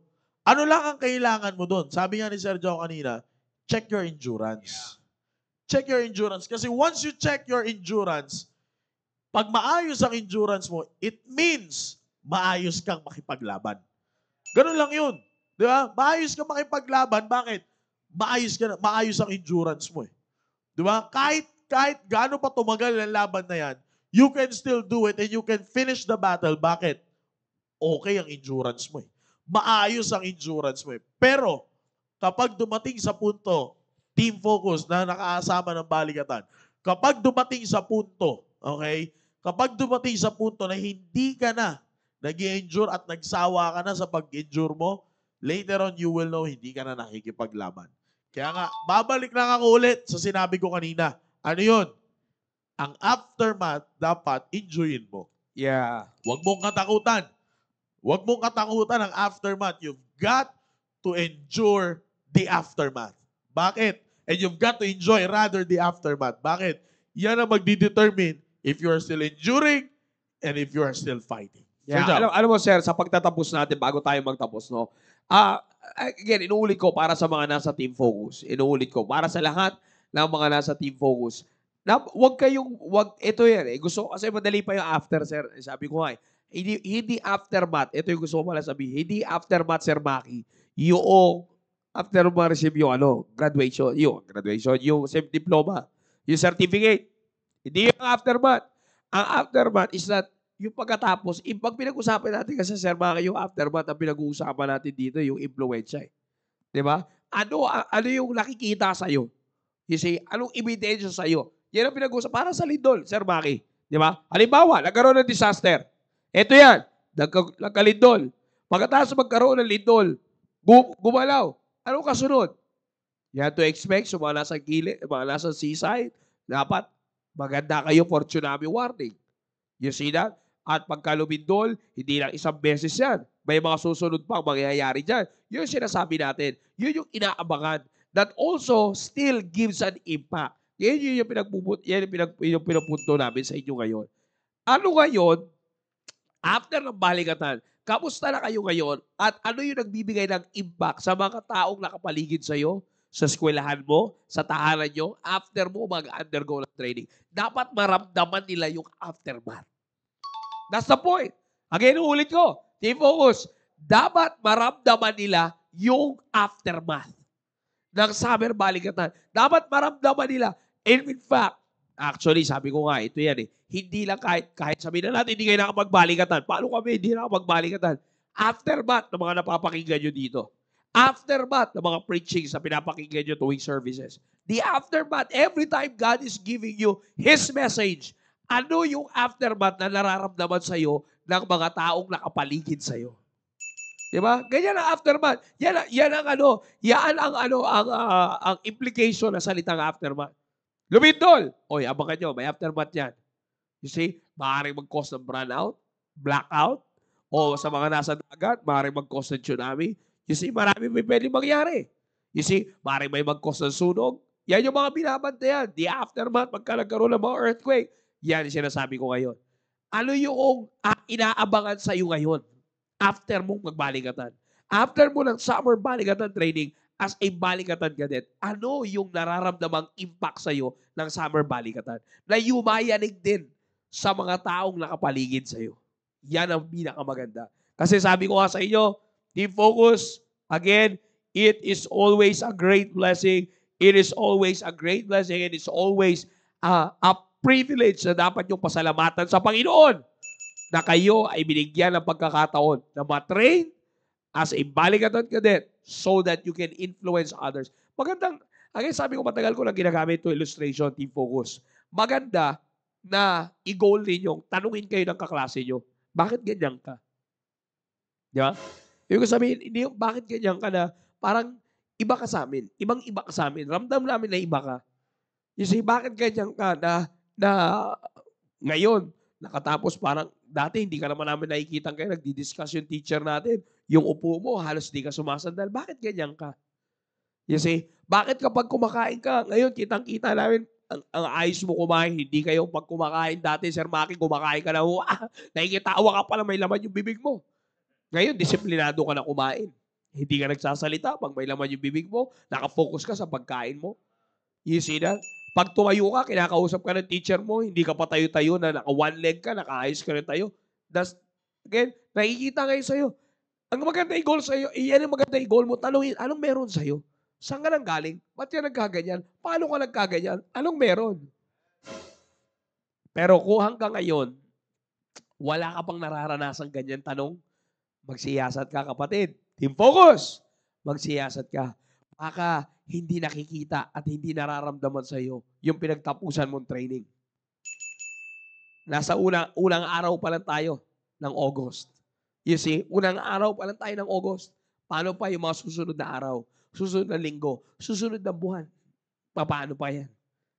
Ano lang ang kailangan mo doon? Sabi nga ni Sergio kanina, check your endurance. Check your endurance. Kasi once you check your endurance, pag maayos ang endurance mo, it means maayos kang makipaglaban. Ganun lang yun. Di ba? Maayos kang makipaglaban. Bakit? Maayos ang endurance mo eh. Di ba? Kahit gaano pa tumagal ang laban na yan, you can still do it and you can finish the battle. Bakit? Okay ang endurance mo eh. Maayos ang endurance mo eh. Pero, kapag dumating sa punto, team focus na nakaasama ng baligatan, kapag dumating sa punto, okay, kapag dumating sa punto na hindi ka na nag-endure at nagsawa ka na sa pag-endure mo, later on you will know hindi ka na nakikipaglaban. Kaya nga, babalik lang ako ulit sa sinabi ko kanina. Ano yun? Ang aftermath, dapat enjoyin mo. Yeah. Huwag mong katakutan. Huwag mong katakutan ang aftermath. You've got to endure the aftermath. Bakit? And you've got to enjoy rather the aftermath. Bakit? Yan ang magdidetermine if you are still enduring and if you are still fighting. Yeah. Sir Jam. Alam mo, sir, sa pagtatapos natin, bago tayo magtapos, no? Again, inuulit ko para sa mga nasa team focus. Inuulit ko para sa lahat ng mga nasa team focus. Ito yan eh. Gusto ko kasi madali pa yung after, sir. Sabi ko nga eh. Hindi aftermath. Ito yung gusto ko pala sabihin. Hindi aftermath, Sir Maki. Yung after mo receive yung graduation. Yung diploma. Yung certificate. Hindi yung aftermath. Ang aftermath is that yung pagkatapos, pag pinag-usapan natin kasi, Sir Maki, yung aftermath ang pinag-uusapan natin dito, yung influensya eh. Di ba? Ano yung nakikita sa'yo? You see, anong ebidensya sa'yo? Yan ang pinag-uusapan. Para sa lindol, Sir Maki. Di ba? Halimbawa, nagkaroon ng disaster. Ito yan, nagkalindol. Pagkatapos magkaroon ng lindol, gumalaw. Anong kasunod? You have to expect sa mga nasa gilid, mga nasa seaside, dapat maganda kayo for tsunami warning. You see that? At pagka lumindol, hindi lang isang beses yan. May mga susunod pang mangyayari dyan. Yun yung sinasabi natin. Yun yung inaabangan that also still gives an impact. Yan yung yung pinupunto namin sa inyo ngayon. Ano ngayon, after ng balikatan, kamusta na kayo ngayon at ano yung nagbibigay ng impact sa mga taong nakapaligid sa'yo, sa eskwelahan mo, sa tahanan nyo, after mo mag-undergo ng training? Dapat maramdaman nila yung aftermath. That's the point. Again, ulit ko, Team Focus, dapat maramdaman nila yung aftermath ng summer balikatan. Dapat maramdaman nila. And in fact, actually, sabi ko nga, ito yan eh. Hindi lang kahit sabihin na natin, hindi kayo nakapagbalikatan. Paano kami hindi nakapagbalikatan? Aftermath ng mga napapakinggan nyo dito. Aftermath ng mga preaching sa pinapakinggan nyo tuwing services. The aftermath, every time God is giving you His message, ano yung aftermath na nararamdaman sa'yo ng mga taong nakapaligid sa'yo? Diba? Ganyan ang aftermath. Yan ang implication ng salitang aftermath. Lumindol. Oy, abangan nyo, may aftermath yan. You see, maaaring mag-cause ng brownout, blackout, o sa mga nasa dagat, maaaring mag-cause ng tsunami. You see, marami may pwedeng mangyari. You see, maaaring may mag-cause ng sunog. Yan yung mga binabantayan. The aftermath, pagka nagkaroon ng mga earthquake. Yan yung sinasabi ko ngayon. Ano yung inaabangan sa iyo ngayon after mong magbalikatan? After mo ng summer balikatan training, as a balikatan cadet, ano yung nararamdamang impact sa iyo ng summer balikatan? Na yumayanig din sa mga taong nakapaligid sa iyo. Yan ang pinakamaganda. Kasi sabi ko nga sa inyo, Team Focus, again, it is always a great blessing. It is always a great blessing and it's always a privilege na dapat yung pasalamatan sa Panginoon na kayo ay binigyan ng pagkakataon na matrain as a balikatan cadet so that you can influence others. Magandang, again, sabi ko matagal ko lang ginagamit ito illustration, Team Focus. Maganda na i-goal ninyong tanungin kayo ng kaklase nyo, bakit ganyan ka? Di ba? Ibig sabihin, hindi yung bakit ganyan ka na parang iba ka sa amin. Ibang-iba ka sa amin. Ramdam namin na iba ka. You see, bakit ganyan ka na ngayon, nakatapos parang dati hindi ka naman namin nakikita kayo, nagdi-discuss yung teacher natin. Yung upo mo, halos di ka sumasandal. Bakit ganyan ka? You see, bakit kapag kumakain ka, ngayon kitang-kita namin, ang ayos mo kumain, hindi kayo pag kumakain dati, Sir Maki, kumakain ka na, nakikitawa ka pala may laman yung bibig mo. Ngayon, disiplinado ka na kumain. Hindi ka nagsasalita pag may laman yung bibig mo, nakafocus ka sa pagkain mo. You see that? Pag tumayo ka, kinakausap ka ng teacher mo, hindi ka pa tayo-tayo na naka-one leg ka, nakaayos ka rin tayo. That's, again, nakikita ngayon sa'yo. Ang maganda yung goal sa'yo, iyan ang maganda yung goal mo. Tanungin, anong meron sa'yo? Saan ka nang galing? Ba't yan nagkaganyan? Paano ka nagkaganyan? Anong meron? Pero kung hanggang ngayon, wala ka pang nararanasan ganyan tanong, magsiyasat ka, kapatid. Team Focus, magsiyasat ka. Baka hindi nakikita at hindi nararamdaman sa iyo yung pinagtapusan mong training. Nasa unang araw pa lang tayo ng August. You see, unang araw pa lang tayo ng August. Paano pa yung mga susunod na araw? Susunod na linggo? Susunod na buwan? Paano pa yan?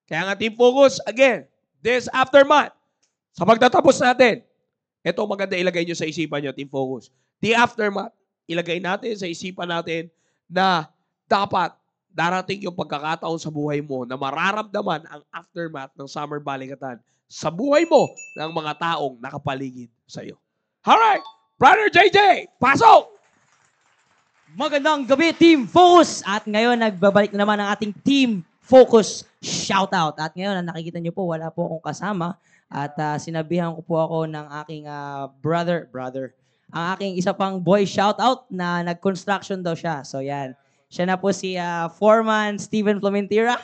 Kaya nga Team Focus, again, this aftermath, sa pagtatapos natin, ito maganda ilagay nyo sa isipan nyo, Team Focus. The aftermath, ilagay natin sa isipan natin na dapat darating yung pagkakataon sa buhay mo na mararamdaman ang aftermath ng summer balikatan sa buhay mo ng mga taong nakapaligid sa iyo. Alright, Brother JJ, pasok! Magandang gabi, Team Focus! At ngayon, nagbabalik na naman ang ating Team Focus Shoutout. At ngayon, nakikita niyo po, wala po akong kasama. At sinabihan ko po ako ng aking brother, ang aking isa pang boy shoutout na nag-construction daw siya. So yan, siya na po si Foreman Steven Flomentira.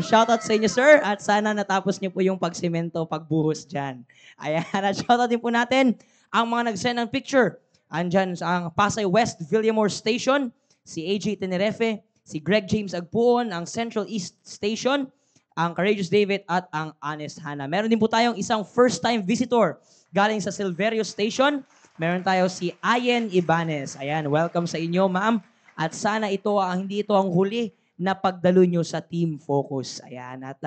Shoutout sa inyo, sir. At sana natapos niyo po yung pagsemento, pagbuhos dyan. Ayan, at shoutout din po natin ang mga nag-send ng picture. Andyan ang Pasay West Villamor Station, si AJ Tenerefe, si Greg James Agpuon, ang Central East Station, ang Courageous David at ang Honest Hannah. Meron din po tayong isang first-time visitor galing sa Silverio Station. Meron tayo si Ayen Ibanez. Ayan, welcome sa inyo, ma'am. At sana hindi ito ang huli na pagdalo nyo sa Team Focus. Ayan, at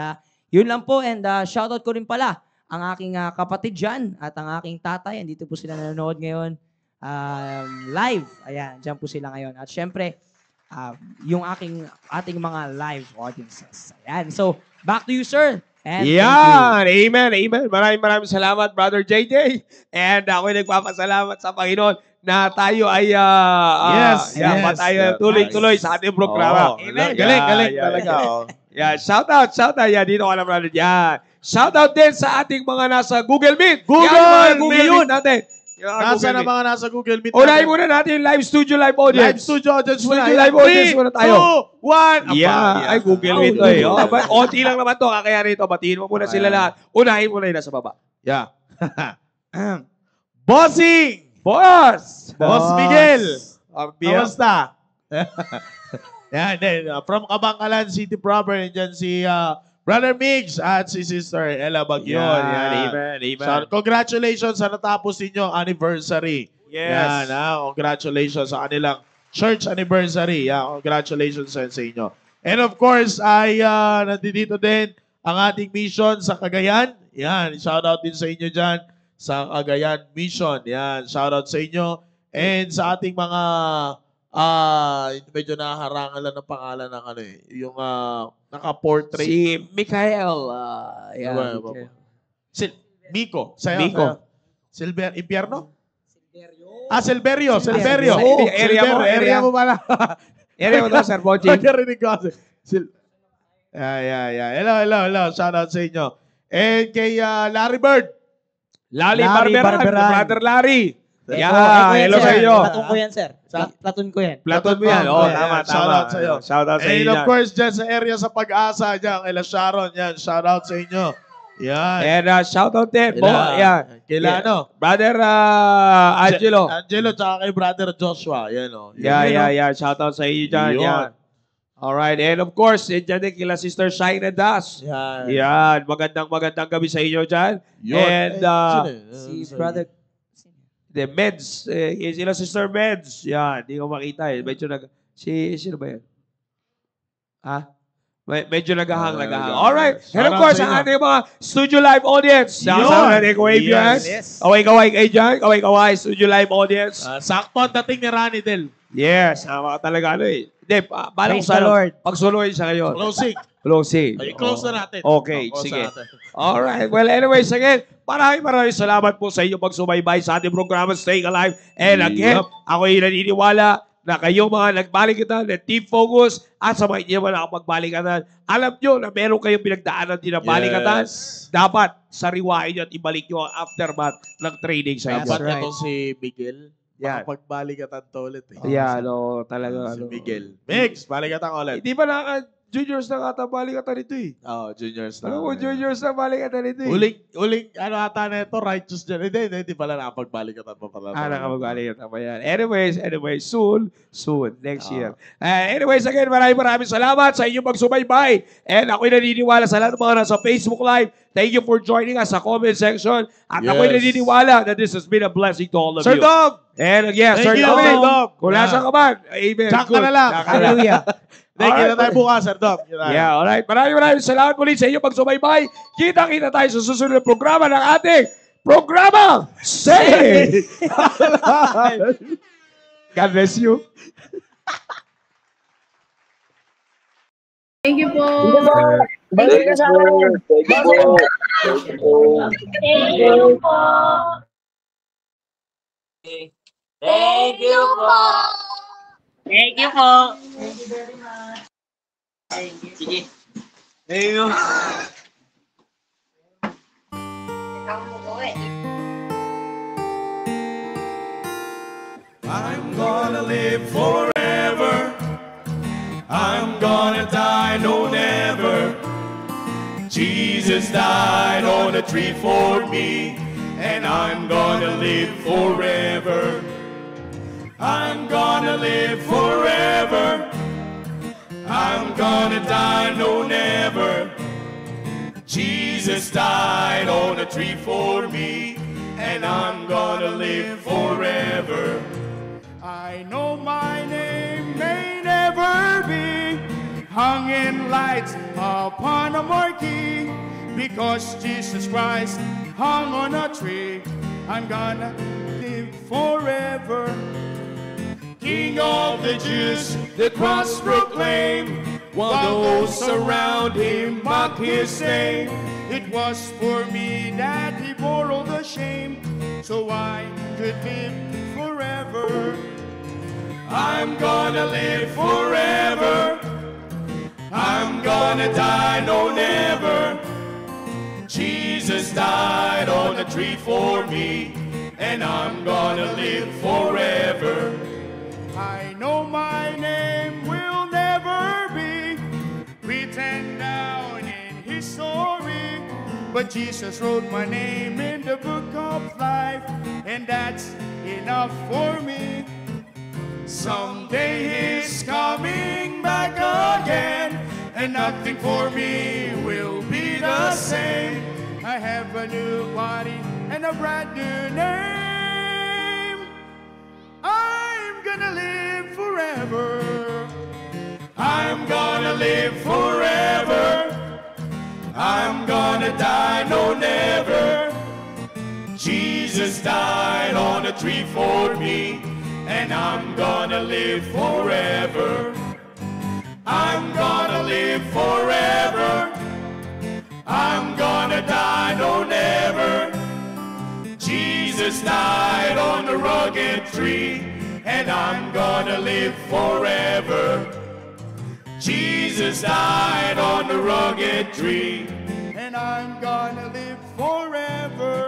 yun lang po. And shoutout ko rin pala ang aking kapatid dyan at ang aking tatay. Andito po sila nanonood ngayon live. Ayan, dyan po sila ngayon. At syempre, yung ating mga live audiences. Ayan. So, back to you, sir. And thank you. Yan! Amen, amen. Maraming salamat, Brother JJ. And ako'y nagpapasalamat sa Panginoon na tayo ay tuloy-tuloy sa ating programa. Oh, galing talaga. Oh. Yan, shout out. Yan, dito ka na, brother. Yan. Shout out din sa ating mga nasa Google Meet. Google Yan, mga Google Meet. Meet natin. Nasa na mga nasa Google Meet Unahin muna natin yung live studio, live audience. Live studio audience muna. Studio live audience muna tayo. 3, 2, 1. Yeah. Ay, Google Meet to eh. Konti lang naman to. Kaya rito, batiin mo muna sila lahat. Unahin muna yung nasa baba. Yeah. Bossing! Boss! Boss Miguel! Kamusta? Yan, then, from Kabangkalan City proper, nandiyan si Brother Migs at si Sister Ella Bagyon. Amen. So, congratulations sa natapos ninyo anniversary. Yes. Yan, congratulations sa kanilang church anniversary. Yan, congratulations sa inyo. And of course, ay nandito din ang ating mission sa Cagayan. Yan, shout out din sa inyo dyan sa Cagayan Mission. Yan, shout out sa inyo. And sa ating mga medyo naharangan lang ng pangalan ng yung naka-portrait. Si Mikael. Miko. Miko. Impierno? Silverio. Area mo pala. Area mo to, Sir Boching. Narinig ko kasi. Hello. Shout out sa inyo. And kay Larry Bird. Larry Barberan. Brother Larry. Hello sa inyo. Platon ko yan, sir. Platon ko yan. Platon mo yan. Oh, tama. Shout out sa iyo. Shout out sa And inyo. of course, dyan sa area sa Pag-asa, dyan, Ella Sharon, yan. Shout out sa inyo. Yan. And shout out din. Kila Brother Angelo. Angelo, tsaka kay Brother Joshua. Yan o. Yeah. Shout out sa inyo dyan. Yan. Alright. And of course, dyan din kila Sister Shine and Das. Yan. Magandang gabi sa inyo dyan. And Si Brother... the Meds. Sila Sister Meds. Yan. Hindi ko makita eh. Medyo sino ba yan? Medyo nagahang. Alright. And of course, ang ating mga studio live audience. Sama natin kung wave yan. Kaway kayo dyan. Kaway. Studio live audience. Sakto ang dating ni Rani Del. Yes. Talaga eh. Hindi, balang Praise the Lord. Pagsuloy siya ngayon. Closing. Closing. Close na natin. Okay, sige. Alright. Well, anyways, again, maraming salamat po sa inyo pagsubaybay sa ating programa Staying Alive. And again, ako ay naniniwala na kayo mga nagbalikatan na Team Focus at sa mga inyo mga nakapagbalikatan, alam nyo na meron kayong pinagdaanan din ng balikatan. Dapat sariwain nyo at ibalik nyo ang aftermath ng training sa inyo. Dapat ito si Miguel. Makapagbalikatan to ulit eh. Talaga. Si Miguel. Mix, balikatan ulit. Hindi ba juniors na ata balikatan ito eh. Juniors na. Juniors na balikatan ito eh. Uling, ata na ito, righteous dyan. Hindi pala nakapagbalikatan pa pala. Nakapagbalikatan pa yan. Anyways, soon, next year. Anyways, again, maraming salamat sa inyong pagsubaybay. And ako'y naniniwala sa lahat ng mga nasa Facebook Live. Thank you for joining us sa comment section. At ako'y naniniwala that this has been a blessing to all of Sir you. Dog! And Sir Dog. Kung nasa ka man, amen. Diyan ka na lang. Hallelujah. Thank you na tayo bukas, Sir Dog. Yeah, alright. Maraming salamat muli sa inyong pagsubaybay. Kita tayo sa susunod na programa ng ating programa. Say! God bless you. Thank you po. Thank you po. Thank you po. Thank you po. Sige. Thank you. I'm gonna live forever. I'm gonna die, no never. Jesus died on a tree for me, and I'm gonna live forever. I'm gonna live forever. I'm gonna die, no never. Jesus died on a tree for me, and I'm gonna live forever. I know my name may never be hung in lights upon a marquee, because Jesus Christ hung on a tree. I'm gonna live forever. King of the Jews, the cross proclaimed, while those around him mock his name. It was for me that he bore all the shame, so I could live forever. I'm gonna live forever. I'm gonna die, no never. Jesus died on the tree for me, and I'm gonna live forever. I know my name will never be written down in history, but Jesus wrote my name in the book of life, and that's enough for me. Someday he's coming back again, and nothing for me will be the same. I have a new body and a brand new name. I'm gonna live forever. I'm gonna live forever. I'm gonna die, no never. Jesus died on a tree for me, and I'm gonna live forever. I'm gonna live forever. I'm gonna die, no never. Jesus died on the rugged tree, and I'm gonna live forever. Jesus died on the rugged tree, and I'm gonna live forever.